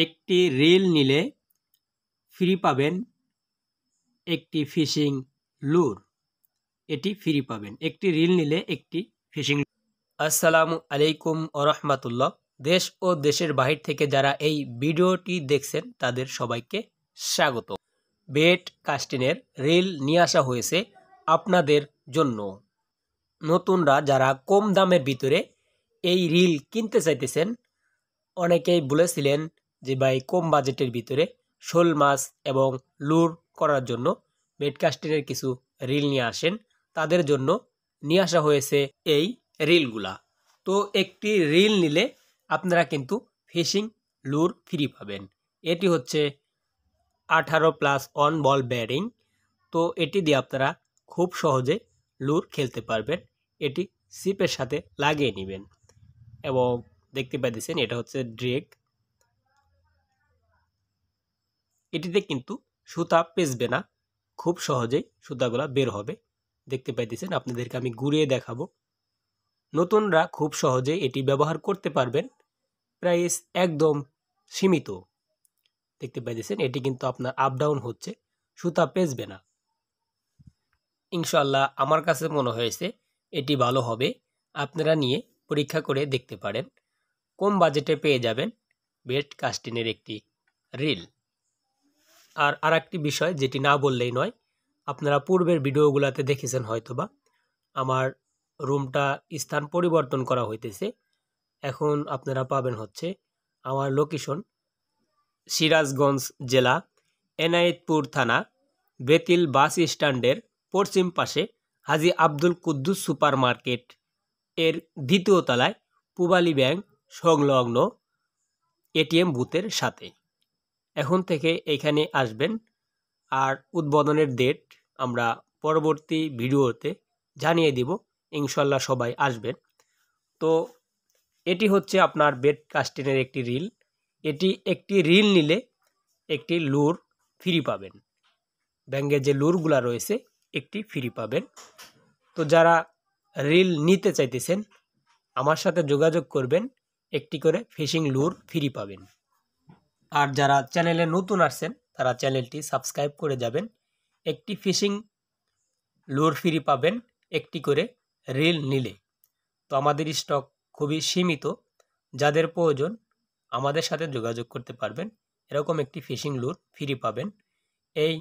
একটি রিল নিলে ফ্রি পাবেন একটি ফিশিং লুর। এটি ফ্রি পাবেন একটি রিল নিলে একটি ফিশিং। আসসালামু আলাইকুম ওরহমাতুল্লাহ। দেশ ও দেশের বাহির থেকে যারা এই ভিডিওটি দেখছেন তাদের সবাইকে স্বাগত। বেট কাস্টিনের রিল নিয়ে আসা হয়েছে আপনাদের জন্য। নতুনরা যারা কম দামের ভিতরে এই রিল কিনতে চাইতেছেন, অনেকেই বলেছিলেন যে ভাই কম বাজেটের ভিতরে শোল মাছ এবং লুর করার জন্য বেটকাস্টিংয়ের কিছু রিল নিয়ে আসেন, তাদের জন্য নিয়ে আসা হয়েছে এই রিলগুলা। তো একটি রিল নিলে আপনারা কিন্তু ফিশিং লুর ফ্রি পাবেন। এটি হচ্ছে 18+ অন বল ব্যারিং। তো এটি দিয়ে আপনারা খুব সহজে লুর খেলতে পারবেন। এটি সিপের সাথে লাগিয়ে নেবেন এবং দেখতে পাইতেছেন এটা হচ্ছে ড্রেগ। এটিতে কিন্তু সুতা পেঁচবে না, খুব সহজেই সুতাগুলা বের হবে। দেখতে পাইতেছেন, আপনাদেরকে আমি ঘুরিয়ে দেখাবো। নতুনরা খুব সহজে এটি ব্যবহার করতে পারবেন। প্রাইস একদম সীমিত। দেখতে পাইতেছেন এটি কিন্তু আপনার আপ ডাউন হচ্ছে, সুতা পেঁচবে না। ইনশাআল্লাহ আমার কাছে মনে হয়েছে এটি ভালো হবে। আপনারা নিয়ে পরীক্ষা করে দেখতে পারেন। কম বাজেটে পেয়ে যাবেন বেট কাস্টিংয়ের একটি রিল। আর আরেকটি বিষয় যেটি না বললেই নয়, আপনারা পূর্বের ভিডিওগুলোতে দেখেছেন হয়তোবা, আমার রুমটা স্থান পরিবর্তন করা হইতেছে। এখন আপনারা পাবেন হচ্ছে আমার লোকেশন সিরাজগঞ্জ জেলা, এনায়েতপুর থানা, বেতিল বাস স্ট্যান্ডের পশ্চিম পাশে হাজী আব্দুল কুদ্দুস সুপার মার্কেট এর দ্বিতীয় তলায় পূবালী ব্যাংক সংলগ্ন এটিএম বুথের সাথে। এখন থেকে এখানে আসবেন। আর উদ্বোধনের ডেট আমরা পরবর্তী ভিডিওতে জানিয়ে দিব। ইনশাল্লাহ সবাই আসবেন। তো এটি হচ্ছে আপনার বেট কাস্টিংয়ের একটি রিল। এটি একটি রিল নিলে একটি লুর ফ্রি পাবেন। ব্যাঙ্গে যে লুরগুলা রয়েছে একটি ফ্রি পাবেন। তো যারা রিল নিতে চাইতেছেন আমার সাথে যোগাযোগ করবেন, একটি করে ফিশিং লুর ফ্রি পাবেন। আর যারা চ্যানেলে নতুন আসছেন তারা চ্যানেলটি সাবস্ক্রাইব করে যাবেন। একটি ফিশিং লুর ফ্রি পাবেন একটি করে রিল নিলে। তো আমাদের স্টক খুবই সীমিত, যাদের প্রয়োজন আমাদের সাথে যোগাযোগ করতে পারবেন। এরকম একটি ফিশিং লুর ফ্রি পাবেন। এই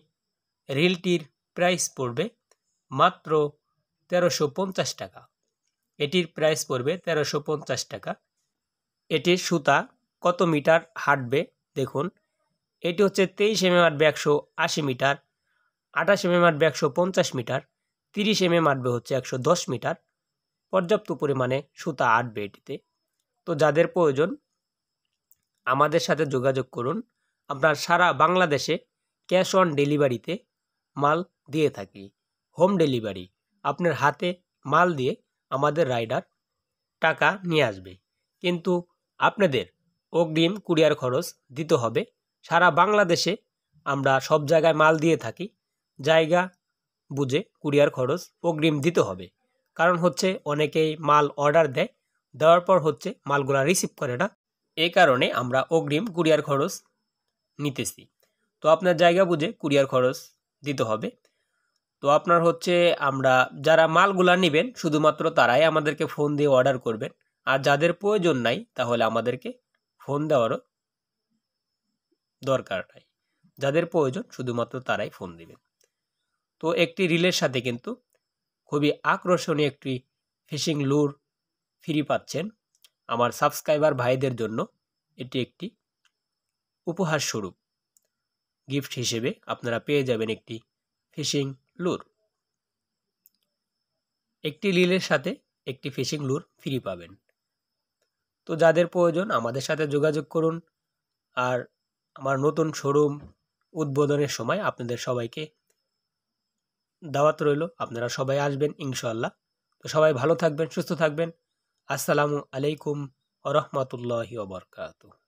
রিলটির প্রাইস পড়বে মাত্র 1350 টাকা। এটির প্রাইস পড়বে 1350 টাকা। এটির সুতা কত মিটার হাঁটবে দেখুন। এটি হচ্ছে 23 mm আটবে 180 মিটার, 28 mm আটবে 150 মিটার, 30 mm আটবে হচ্ছে 110 মিটার। পর্যাপ্ত পরিমাণে সুতা আটবে এটিতে। তো যাদের প্রয়োজন আমাদের সাথে যোগাযোগ করুন। আপনার সারা বাংলাদেশে ক্যাশ অন ডেলিভারিতে মাল দিয়ে থাকি। হোম ডেলিভারি, আপনার হাতে মাল দিয়ে আমাদের রাইডার টাকা নিয়ে আসবে, কিন্তু আপনাদের অগ্রিম কুরিয়ার খরচ দিতে হবে। সারা বাংলাদেশে আমরা সব জায়গায় মাল দিয়ে থাকি, জায়গা বুঝে কুরিয়ার খরচ অগ্রিম দিতে হবে। কারণ হচ্ছে অনেকেই মাল অর্ডার দেয়, দেওয়ার পর হচ্ছে মালগুলা রিসিভ করে না। এই কারণে আমরা অগ্রিম কুরিয়ার খরচ নিতেছি। তো আপনার জায়গা বুঝে কুরিয়ার খরচ দিতে হবে। তো আপনার হচ্ছে আমরা যারা মালগুলা নেবেন শুধুমাত্র তারাই আমাদেরকে ফোন দিয়ে অর্ডার করবেন। আর যাদের প্রয়োজন নাই তাহলে আমাদেরকে ফোন দেওয়ারও দরকার নাই। যাদের প্রয়োজন শুধুমাত্র তারাই ফোন দিবেন। তো একটি রিলের সাথে কিন্তু খুবই আকর্ষণীয় একটি ফিশিং লুর ফ্রি পাচ্ছেন। আমার সাবস্ক্রাইবার ভাইদের জন্য এটি একটি উপহার স্বরূপ গিফট হিসেবে আপনারা পেয়ে যাবেন একটি ফিশিং লুর। একটি রিলের সাথে একটি ফিশিং লুর ফ্রি পাবেন। তো যাদের প্রয়োজন আমাদের সাথে যোগাযোগ করুন। আর আমার নতুন শোরুম উদ্বোধনের সময় আপনাদের সবাইকে দাওয়াত রইল, আপনারা সবাই আসবেন ইনশাআল্লাহ। তো সবাই ভালো থাকবেন, সুস্থ থাকবেন। আসসালামু আলাইকুম ওয়া রাহমাতুল্লাহি ওয়া বারাকাতুহু।